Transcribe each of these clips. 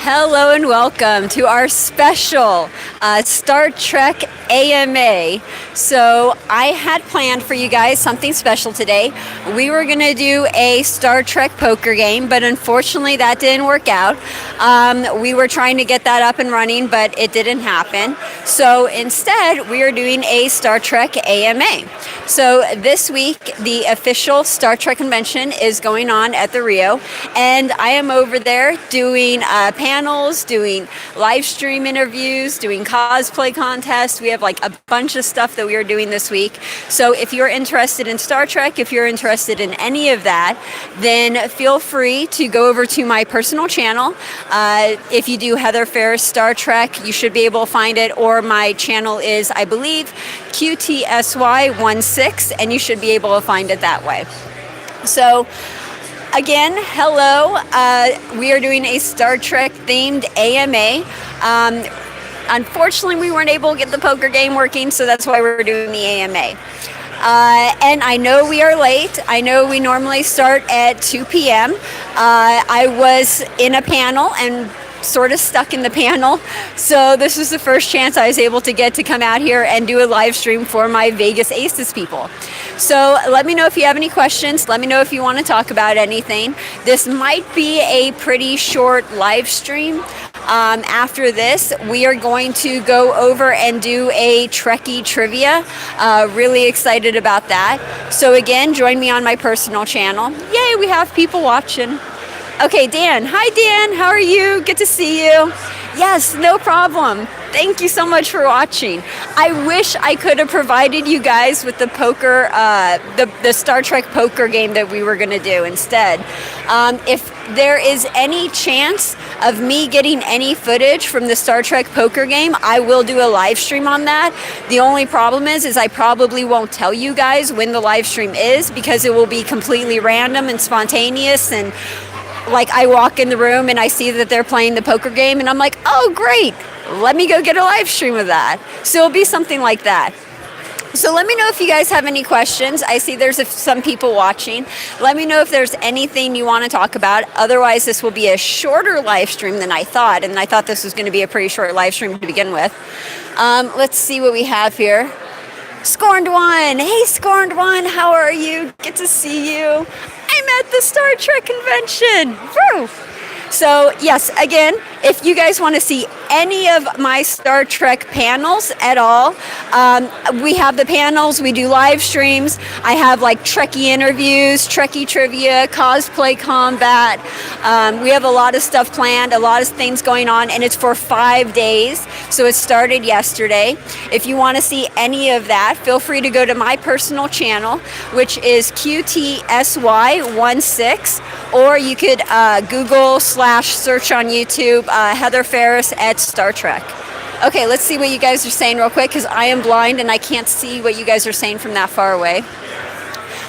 Hello and welcome to our special Star Trek AMA. So I had planned for you guys something special today. We were going to do a Star Trek poker game, but unfortunately that didn't work out. We were trying to get that up and running, but it didn't happen. So instead, we are doing a Star Trek AMA. So this week, the official Star Trek convention is going on at the Rio, and I am over there doing panels, doing live stream interviews, doing cosplay contests. We have like a bunch of stuff that we are doing this week. So if you're interested in Star Trek, if you're interested in any of that, then feel free to go over to my personal channel. If you do Heather Ferris Star Trek, you should be able to find it, or my channel is, I believe, QTSY16, and you should be able to find it that way. So again, hello. We are doing a Star Trek themed AMA. Unfortunately, we weren't able to get the poker game working, so that's why we're doing the AMA. And I know we are late. I know we normally start at 2 p.m. I was in a panel and sort of stuck in the panel, so this was the first chance I was able to get to come out here and do a live stream for my Vegas Aces people. So let me know if you have any questions. Let me know if you want to talk about anything. This might be a pretty short live stream. After this, we are going to go over and do a Trekkie trivia. Really excited about that. So again, join me on my personal channel. Yay, we have people watching. Okay, Dan. Hi, Dan. How are you? Good to see you. Yes, no problem. Thank you so much for watching. I wish I could have provided you guys with the poker, the Star Trek poker game that we were going to do instead. If there is any chance of me getting any footage from the Star Trek poker game, I will do a live stream on that. The only problem is I probably won't tell you guys when the live stream is, because it will be completely random and spontaneous, and like I walk in the room and I see that they're playing the poker game and I'm like, oh great, let me go get a live stream of that. So it'll be something like that. So let me know if you guys have any questions. I see there's some people watching. Let me know if there's anything you want to talk about. Otherwise, this will be a shorter live stream than I thought, and I thought this was going to be a pretty short live stream to begin with. Let's see what we have here. Scorned One. Hey, Scorned One, how are you? Good to see you. I'm at the Star Trek convention. Woo! So yes, again, if you guys want to see any of my Star Trek panels at all, we have the panels, we do live streams. I have like Trekkie interviews, Trekkie trivia, cosplay combat. We have a lot of stuff planned, a lot of things going on, and it's for 5 days. So it started yesterday. If you want to see any of that, feel free to go to my personal channel, which is QTSY16, or you could Google/search on YouTube Heather Ferris at Star Trek. Okay, let's see what you guys are saying real quick, because I am blind and I can't see what you guys are saying from that far away.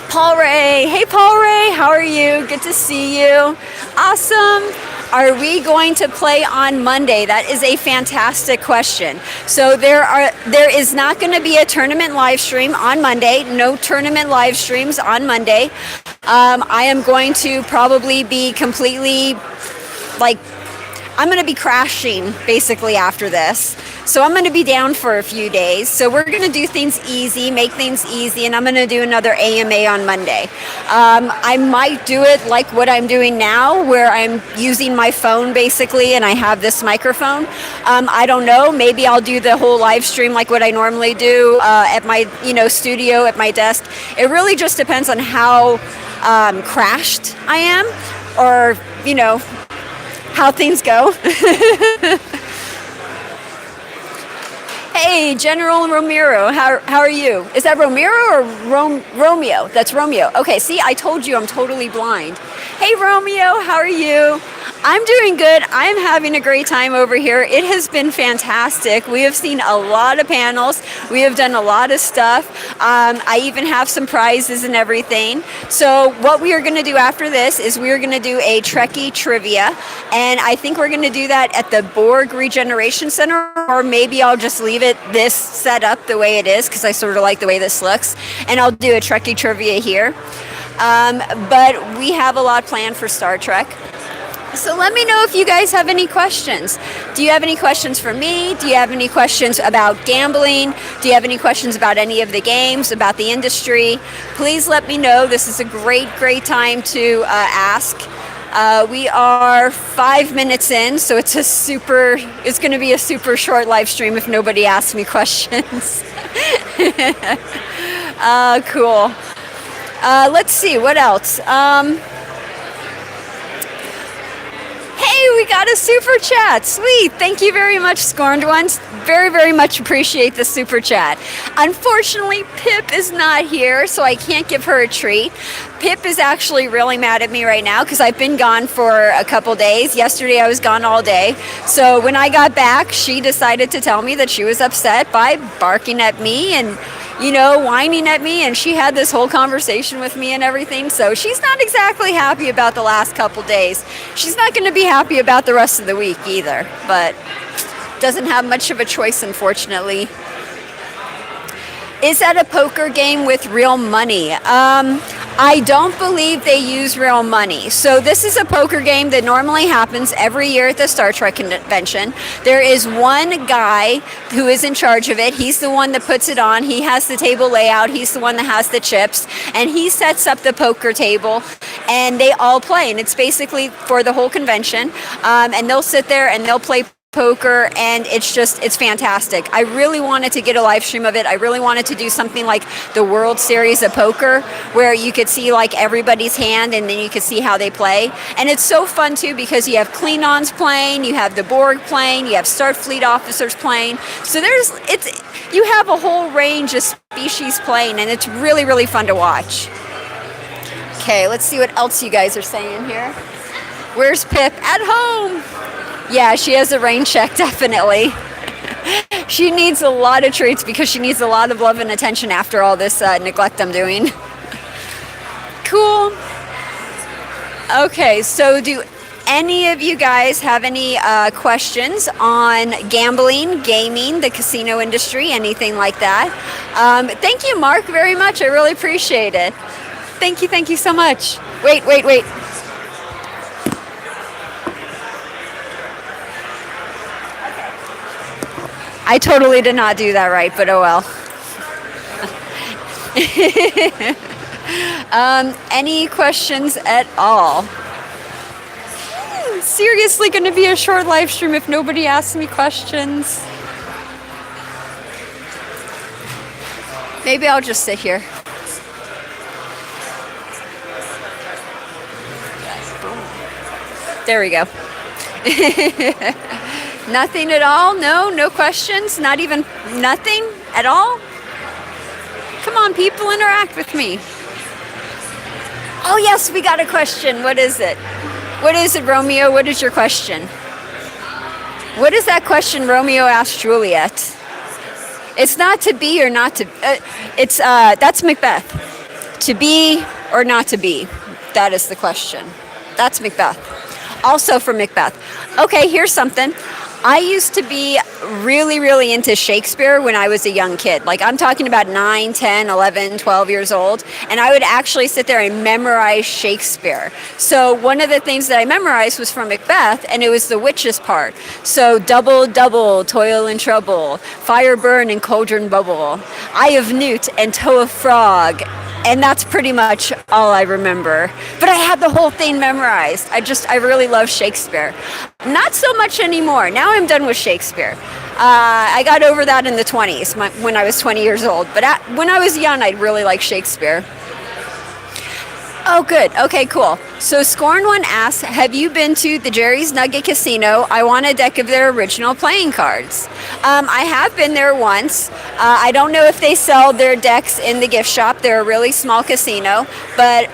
Paul Ray. Hey, Paul Ray, how are you? Good to see you. Awesome. Are we going to play on Monday? That is a fantastic question. So there is not going to be a tournament live stream on Monday. No tournament live streams on Monday. I am going to probably be completely, I'm going to be crashing basically after this. So I'm going to be down for a few days. So we're going to do things easy, make things easy, and I'm going to do another AMA on Monday. I might do it like what I'm doing now, where I'm using my phone basically, and I have this microphone. I don't know. Maybe I'll do the whole live stream like what I normally do at my studio at my desk. It really just depends on how crashed I am, or how things go. Hey, General Romero, how are you? Is that Romero or Romeo? That's Romeo. Okay, see, I told you I'm totally blind. Hey, Romeo, how are you? I'm doing good. I'm having a great time over here. It has been fantastic. We have seen a lot of panels. We have done a lot of stuff. I even have some prizes and everything. So what we are going to do after this is we are going to do a Trekkie trivia. And I think we're going to do that at the Borg Regeneration Center, or maybe I'll just leave it this set up the way it is, because I sort of like the way this looks. And I'll do a Trekkie trivia here. But we have a lot planned for Star Trek. So let me know if you guys have any questions. Do you have any questions for me? Do you have any questions about gambling? Do you have any questions about any of the games, about the industry? Please let me know. This is a great time to ask. We are 5 minutes in, so it's going to be a super short live stream if nobody asks me questions. Cool. Let's see, what else? Hey, we got a super chat. Sweet. Thank you very much, Scorned Ones. Very much appreciate the super chat. Unfortunately, Pip is not here, so I can't give her a treat. Pip is actually really mad at me right now because I've been gone for a couple days. Yesterday, I was gone all day. So when I got back, she decided to tell me that she was upset by barking at me and whining at me, and she had this whole conversation with me and everything. So she's not exactly happy about the last couple days. She's not going to be happy about the rest of the week either, but doesn't have much of a choice, unfortunately. Is that a poker game with real money? I don't believe they use real money. So this is a poker game that normally happens every year at the Star Trek convention. There is one guy who is in charge of it. He's the one that puts it on. He has the table layout. He's the one that has the chips. And he sets up the poker table, and they all play. And it's basically for the whole convention. And they'll sit there and they'll play poker, and it's fantastic. I really wanted to get a live stream of it. I really wanted to do something like the World Series of Poker, where you could see like everybody's hand and then you could see how they play. And it's so fun too because you have Klingons playing, you have the Borg playing, you have Starfleet officers playing. So you have a whole range of species playing, and it's really fun to watch. Okay, let's see what else you guys are saying here. Where's Pip? At home. Yeah, she has a rain check, definitely. She needs a lot of treats because she needs a lot of love and attention after all this neglect I'm doing. Cool. Okay, so do any of you guys have any questions on gambling, gaming, the casino industry, anything like that? Thank you, Mark, very much. I really appreciate it. Thank you so much. Wait. I totally did not do that right, but oh well. Any questions at all? Seriously going to be a short live stream if nobody asks me questions. Maybe I'll just sit here. There we go. Nothing at all? No questions? Not even nothing at all? Come on, people, interact with me. Oh, yes, we got a question. What is it? What is it, Romeo? What is your question? What is that question Romeo asked Juliet? It's not to be or not to... that's Macbeth. To be or not to be. That is the question. That's Macbeth. Also from Macbeth. Okay, here's something. I used to be really into Shakespeare when I was a young kid. Like, I'm talking about 9, 10, 11, 12 years old. And I would actually sit there and memorize Shakespeare. So one of the things that I memorized was from Macbeth, and it was the witches part. So double, toil and trouble, fire burn and cauldron bubble, eye of newt and toe of frog. And that's pretty much all I remember. But I had the whole thing memorized. I really love Shakespeare. Not so much anymore. Now I'm done with Shakespeare. I got over that in the 20s when I was 20 years old. But when I was young, I really liked Shakespeare. Oh, good. Okay, cool. So Scorn One asks, have you been to the Jerry's Nugget Casino? I want a deck of their original playing cards. I have been there once. I don't know if they sell their decks in the gift shop. They're a really small casino. But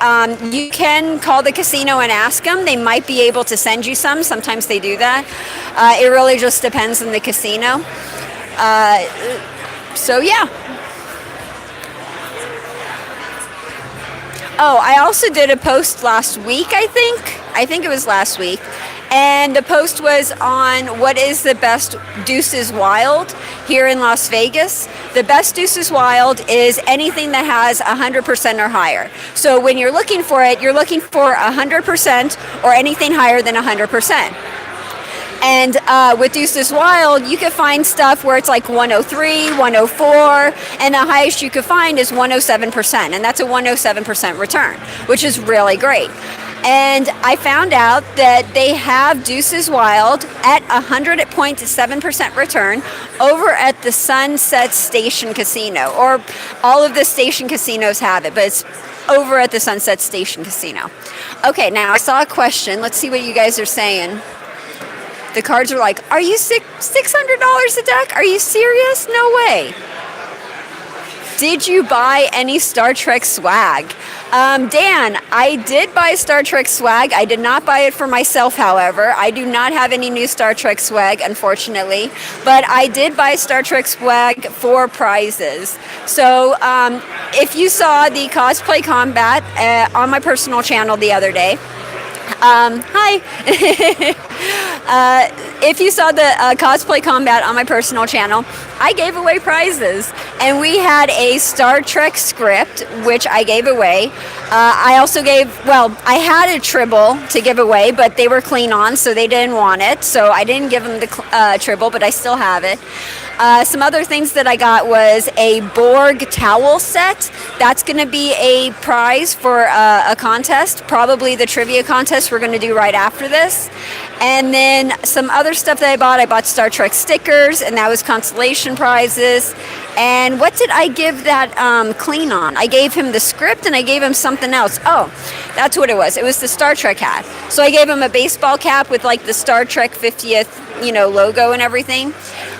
you can call the casino and ask them. They might be able to send you some. Sometimes they do that. It really just depends on the casino. So, yeah. Oh, I also did a post last week, I think it was last week, And the post was on what is the best Deuces Wild here in Las Vegas. The best Deuces Wild is anything that has 100% or higher. So when you're looking for it, you're looking for 100% or anything higher than 100%. And with Deuces Wild, you can find stuff where it's like 103, 104, and the highest you could find is 107%, and that's a 107% return, which is really great. And I found out that they have Deuces Wild at 100.7% return over at the Sunset Station Casino, or all of the station casinos have it, but it's over at the Sunset Station Casino. Okay, now I saw a question. Let's see what you guys are saying. The cards are like, are you $600 a deck? Are you serious? No way. Did you buy any Star Trek swag? Dan, I did buy Star Trek swag. I did not buy it for myself, however. I do not have any new Star Trek swag, unfortunately. But I did buy Star Trek swag for prizes. So if you saw the Cosplay Combat on my personal channel the other day, hi. If you saw the Cosplay Combat on my personal channel, I gave away prizes. And we had a Star Trek script, which I gave away. I also I had a Tribble to give away, but they were clean on, so they didn't want it. So I didn't give them the Tribble, but I still have it. Some other things that I got was a Borg towel set. That's going to be a prize for a contest, probably the trivia contest we're going to do right after this. And then some other stuff that I bought Star Trek stickers, and that was consolation prizes. And what did I give that clean on? I gave him the script, and I gave him something else. Oh, that's what it was. It was the Star Trek hat. So I gave him a baseball cap with like the Star Trek 50th, logo and everything.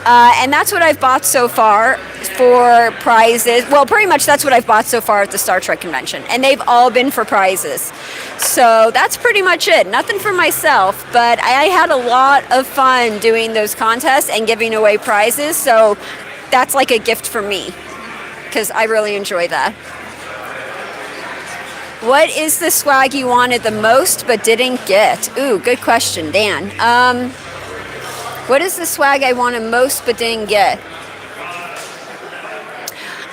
And that's what I've bought so far for prizes. Well, pretty much that's what I've bought so far at the Star Trek convention. And they've all been for prizes. So that's pretty much it. Nothing for myself, but I had a lot of fun doing those contests and giving away prizes. So that's like a gift for me because I really enjoy that. What is the swag you wanted the most but didn't get? Ooh, good question, Dan. What is the swag I wanted most but didn't get?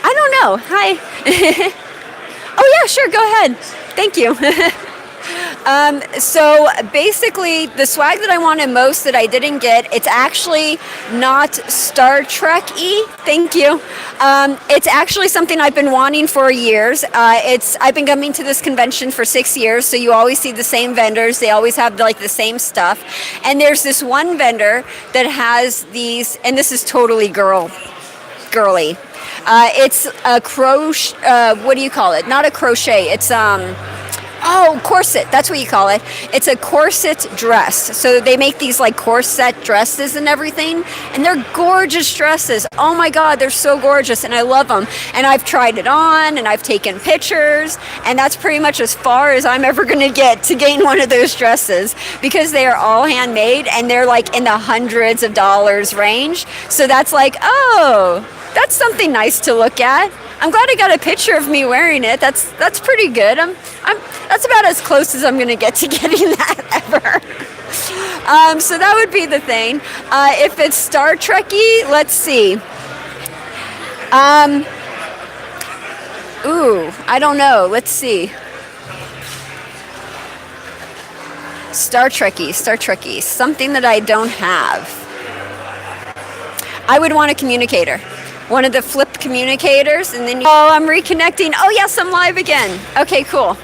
I don't know. Hi. Oh, yeah, sure. Go ahead. Thank you. So basically, the swag that I wanted most that I didn't get, it's actually not Star Trek-y. Thank you. It's actually something I've been wanting for years. I've been coming to this convention for 6 years, so you always see the same vendors. They always have like the same stuff. And there's this one vendor that has these, and this is totally girly. It's a crochet. What do you call it? Not a crochet. It's corset. That's what you call it. It's a corset dress. So they make these like corset dresses and everything, and they're gorgeous dresses. Oh my God, they're so gorgeous, and I love them. And I've tried it on, and I've taken pictures, and that's pretty much as far as I'm ever going to get to gain one of those dresses because they are all handmade, and they're like in the hundreds of dollars range. So that's like, oh, that's something nice to look at. I'm glad I got a picture of me wearing it. That's pretty good. That's about as close as I'm going to get to getting that ever. So that would be the thing. If it's Star Trek-y, let's see. I don't know. Let's see. Star Trek-y. Something that I don't have. I would want a communicator. One of the flip communicators, and then I'm reconnecting. Oh yes, I'm live again. Okay, cool.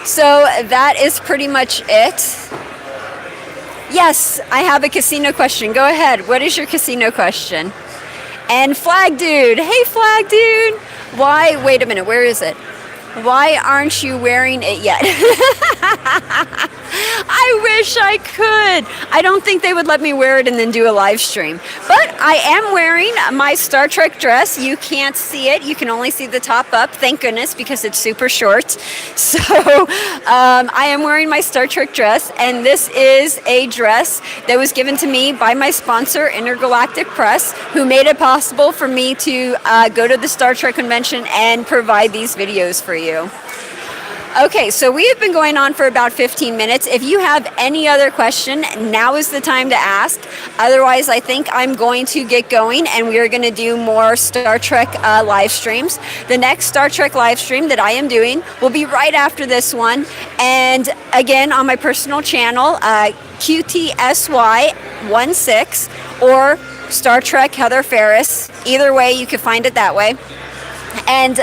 So that is pretty much it. Yes, I have a casino question. Go ahead. What is your casino question? And Flag Dude. Hey, Flag Dude. Why? Wait a minute. Where is it? Why aren't you wearing it yet? I wish I could. I don't think they would let me wear it and then do a live stream. But I am wearing my Star Trek dress. You can't see it. You can only see the top up. Thank goodness, because it's super short. So I am wearing my Star Trek dress. And this is a dress that was given to me by my sponsor, Intergalactic Press, who made it possible for me to go to the Star Trek convention and provide these videos for you. Okay, so we have been going on for about 15 minutes. If you have any other question, now is the time to ask. Otherwise, I think I'm going to get going and we are going to do more Star Trek live streams. The next Star Trek live stream that I am doing will be right after this one. And again, on my personal channel, QTSY16 or Star Trek Heather Ferris. Either way, you can find it that way. And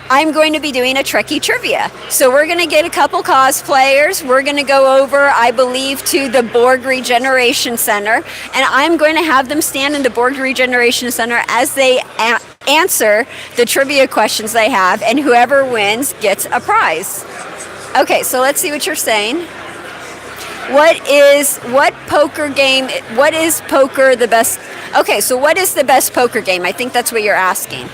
I'm going to be doing a Trekkie trivia. So we're going to get a couple cosplayers. We're going to go over, I believe, to the Borg Regeneration Center. And I'm going to have them stand in the Borg Regeneration Center as they answer the trivia questions they have. And whoever wins gets a prize. Okay, so let's see what you're saying. What is poker the best? Okay, so what is the best poker game? I think that's what you're asking.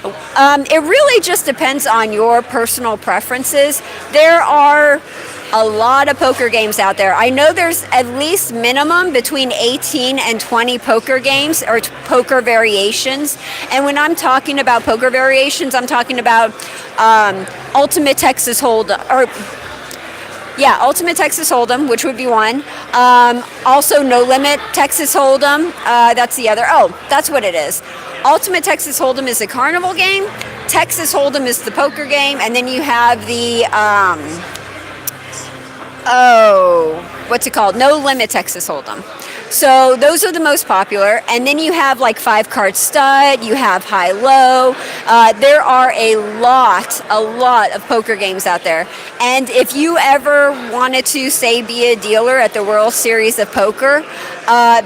It really just depends on your personal preferences. There are a lot of poker games out there. I know there's at least minimum between 18 and 20 poker games or poker variations. And when I'm talking about poker variations, I'm talking about Ultimate Texas Hold'em, Ultimate Texas Hold'em, which would be one. Also, No Limit Texas Hold'em. That's the other. Oh, that's what it is. Ultimate Texas Hold'em is a carnival game. Texas Hold'em is the poker game, and then you have the what's it called? No Limit Texas Hold'em. So those are the most popular, and then you have like 5-card stud. You have high-low. There are a lot of poker games out there. And if you ever wanted to, say, be a dealer at the World Series of Poker,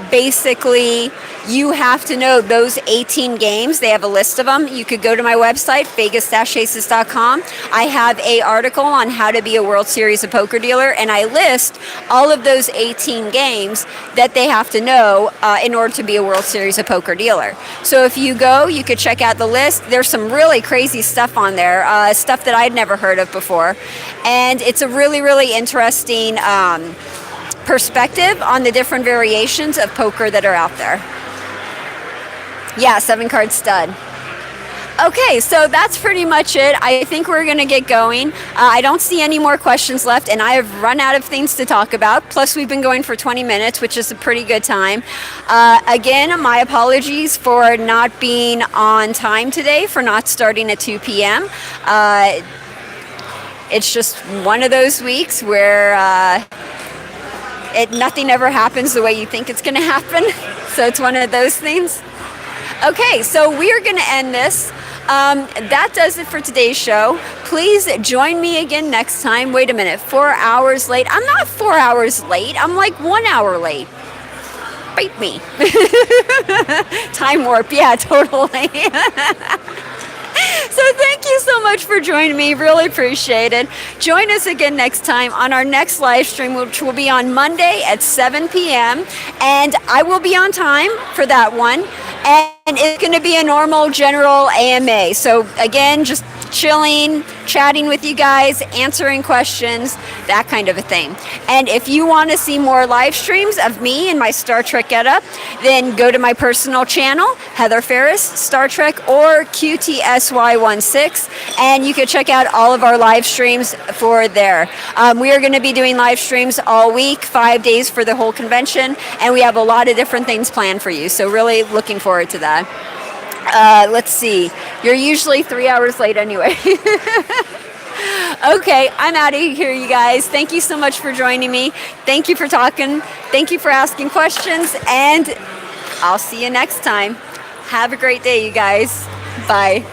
basically you have to know those 18 games. They have a list of them. You could go to my website, vegas-aces.com. I have an article on how to be a World Series of Poker dealer, and I list all of those 18 games that they have to know in order to be a World Series of Poker dealer. So if you go, you could check out the list. There's some really crazy stuff on there, stuff that I'd never heard of before. And it's a really, really interesting perspective on the different variations of poker that are out there. Yeah, 7-card stud. Okay, so that's pretty much it. I think we're going to get going. I don't see any more questions left, and I have run out of things to talk about. Plus, we've been going for 20 minutes, which is a pretty good time. Again, my apologies for not being on time today, for not starting at 2 p.m. It's just one of those weeks where nothing ever happens the way you think it's going to happen. So it's one of those things. Okay, so we're going to end this. That does it for today's show. Please join me again next time. Wait a minute, 4 hours late? I'm not 4 hours late. I'm like 1 hour late. Bite me. Time warp, yeah, totally. So thank you so much for joining me. Really appreciate it. Join us again next time on our next live stream, which will be on Monday at 7 p.m. And I will be on time for that one. And it's going to be a normal general AMA. So again, just chilling, chatting with you guys, answering questions, that kind of a thing. And if you want to see more live streams of me and my Star Trek getup, then go to my personal channel, Heather Ferris, Star Trek, or QTSY16, and you can check out all of our live streams for there. We are going to be doing live streams all week, 5 days for the whole convention, and we have a lot of different things planned for you. So really looking forward to that. Let's see. You're usually 3 hours late anyway. Okay, I'm out of here, you guys. Thank you so much for joining me. Thank you for talking. Thank you for asking questions. And I'll see you next time. Have a great day, you guys. Bye.